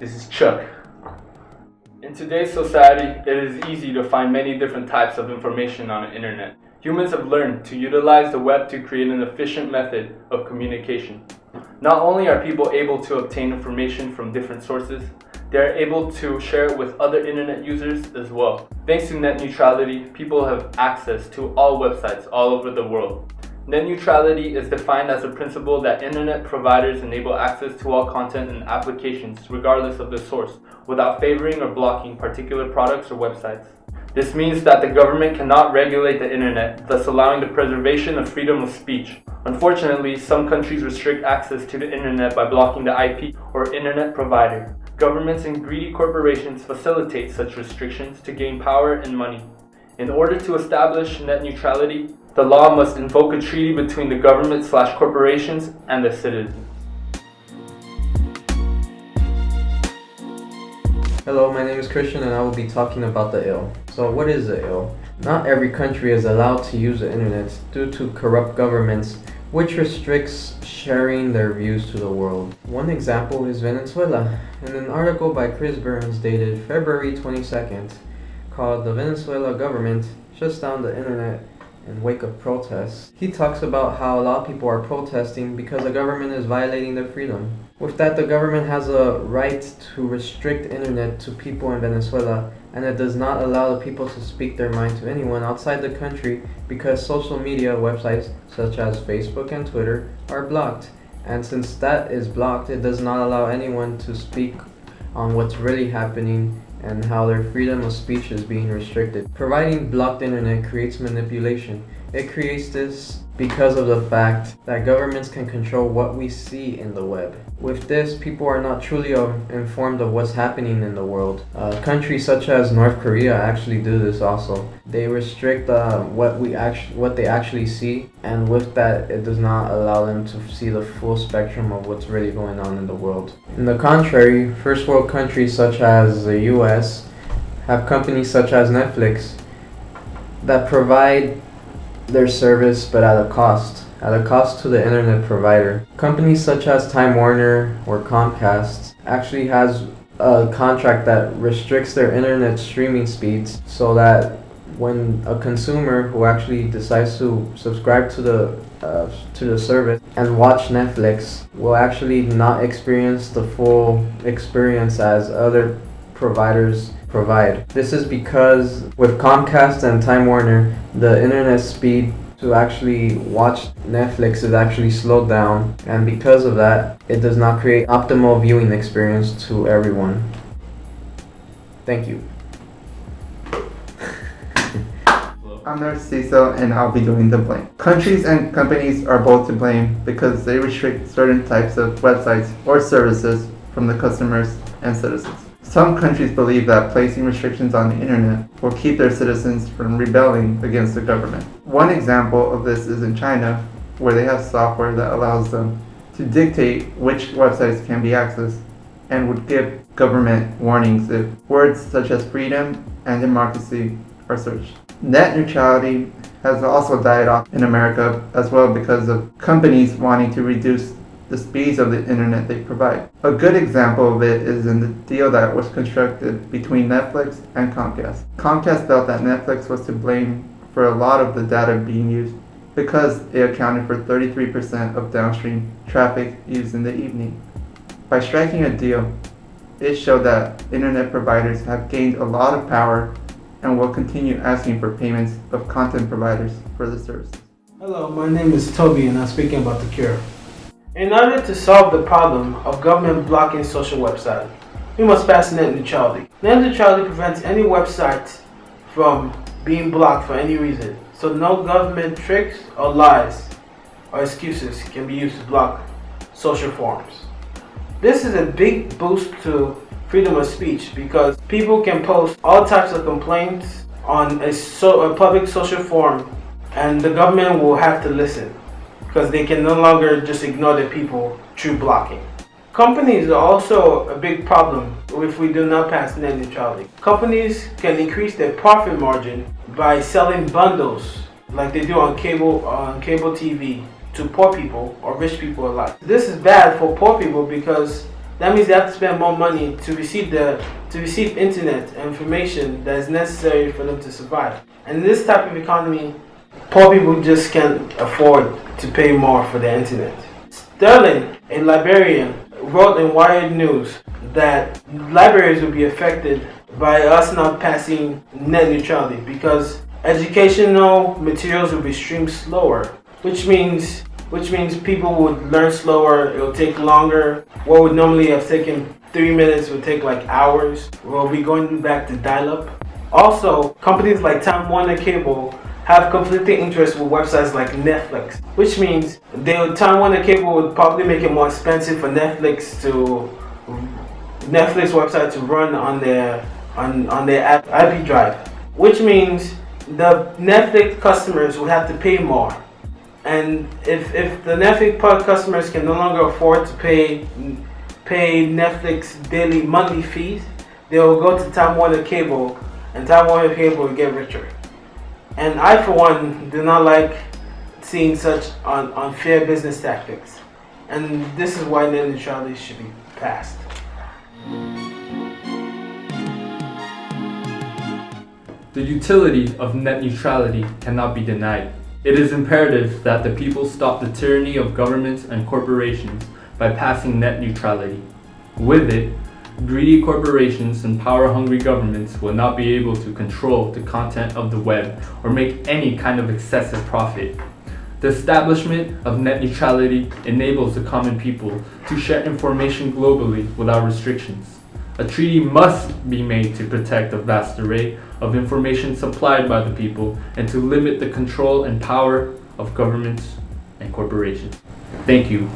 This is Chuck. In today's society, it is easy to find many different types of information on the internet. Humans have learned to utilize the web to create an efficient method of communication. Not only are people able to obtain information from different sources, they are able to share it with other internet users as well. Thanks to net neutrality, people have access to all websites all over the world. Net neutrality is defined as a principle that internet providers enable access to all content and applications regardless of the source, without favoring or blocking particular products or websites. This means that the government cannot regulate the internet, thus allowing the preservation of freedom of speech. Unfortunately, some countries restrict access to the internet by blocking the IP or internet provider. Governments and greedy corporations facilitate such restrictions to gain power and money. In order to establish net neutrality, the law must invoke a treaty between the government/corporations and the citizens. Hello, my name is Christian and I will be talking about the ill. So what is the ill? Not every country is allowed to use the internet due to corrupt governments, which restricts sharing their views to the world. One example is Venezuela. In an article by Chris Burns dated February 22nd, called "The Venezuela Government Shuts Down the Internet in Wake of Protests," he talks about how a lot of people are protesting because the government is violating their freedom. With that, the government has a right to restrict internet to people in Venezuela, and it does not allow the people to speak their mind to anyone outside the country because social media websites such as Facebook and Twitter are blocked. And since that is blocked, it does not allow anyone to speak on what's really happening and how their freedom of speech is being restricted. Providing blocked internet creates manipulation. It creates this because of the fact that governments can control what we see in the web. With this, people are not truly informed of what's happening in the world. Countries such as North Korea actually do this also. They restrict what they actually see, and with that, it does not allow them to see the full spectrum of what's really going on in the world. On the contrary, first world countries such as the US have companies such as Netflix that provide their service but at a cost to the internet provider. Companies such as Time Warner or Comcast actually has a contract that restricts their internet streaming speeds so that when a consumer who actually decides to subscribe to the service and watch Netflix will actually not experience the full experience as other providers provide. This is because with Comcast and Time Warner, the internet speed to actually watch Netflix is actually slowed down, and because of that, it does not create optimal viewing experience to everyone. Thank you. I'm Narciso and I'll be doing the blame. Countries and companies are both to blame because they restrict certain types of websites or services from the customers and citizens. Some countries believe that placing restrictions on the internet will keep their citizens from rebelling against the government. One example of this is in China, where they have software that allows them to dictate which websites can be accessed and would give government warnings if words such as freedom and democracy are searched. Net neutrality has also died off in America as well because of companies wanting to reduce the speeds of the internet they provide. A good example of it is in the deal that was constructed between Netflix and Comcast. Comcast felt that Netflix was to blame for a lot of the data being used because it accounted for 33% of downstream traffic used in the evening. By striking a deal, it showed that internet providers have gained a lot of power and will continue asking for payments of content providers for the services. Hello, my name is Tobi and I'm speaking about the cure. In order to solve the problem of government blocking social websites, we must pass net neutrality. Net neutrality prevents any website from being blocked for any reason, so no government tricks or lies or excuses can be used to block social forums. This is a big boost to freedom of speech because people can post all types of complaints on a public social forum and the government will have to listen, because they can no longer just ignore the people through blocking. Companies are also a big problem if we do not pass net neutrality. Companies can increase their profit margin by selling bundles like they do on cable TV to poor people or rich people alike. This is bad for poor people because That means they have to spend more money to receive internet information that is necessary for them to survive. And in this type of economy, poor people just can't afford to pay more for the internet. Sterling, a librarian, wrote in Wired News that libraries will be affected by us not passing net neutrality because educational materials will be streamed slower, which means people would learn slower. It will take longer. What would normally have taken 3 minutes would take like hours. We'll be going back to dial-up. Also, companies like Time Warner Cable have conflicting interests with websites like Netflix, which means Time Warner Cable would probably make it more expensive for Netflix website to run on their IP drive, which means the Netflix customers would have to pay more. And if the Netflix customers can no longer afford to pay Netflix daily monthly fees, they will go to Time Warner Cable, and Time Warner Cable will get richer. And I, for one, do not like seeing such unfair business tactics. And this is why net neutrality should be passed. The utility of net neutrality cannot be denied. It is imperative that the people stop the tyranny of governments and corporations by passing net neutrality. With it, greedy corporations and power-hungry governments will not be able to control the content of the web or make any kind of excessive profit. The establishment of net neutrality enables the common people to share information globally without restrictions. A treaty must be made to protect the vast array of information supplied by the people and to limit the control and power of governments and corporations. Thank you.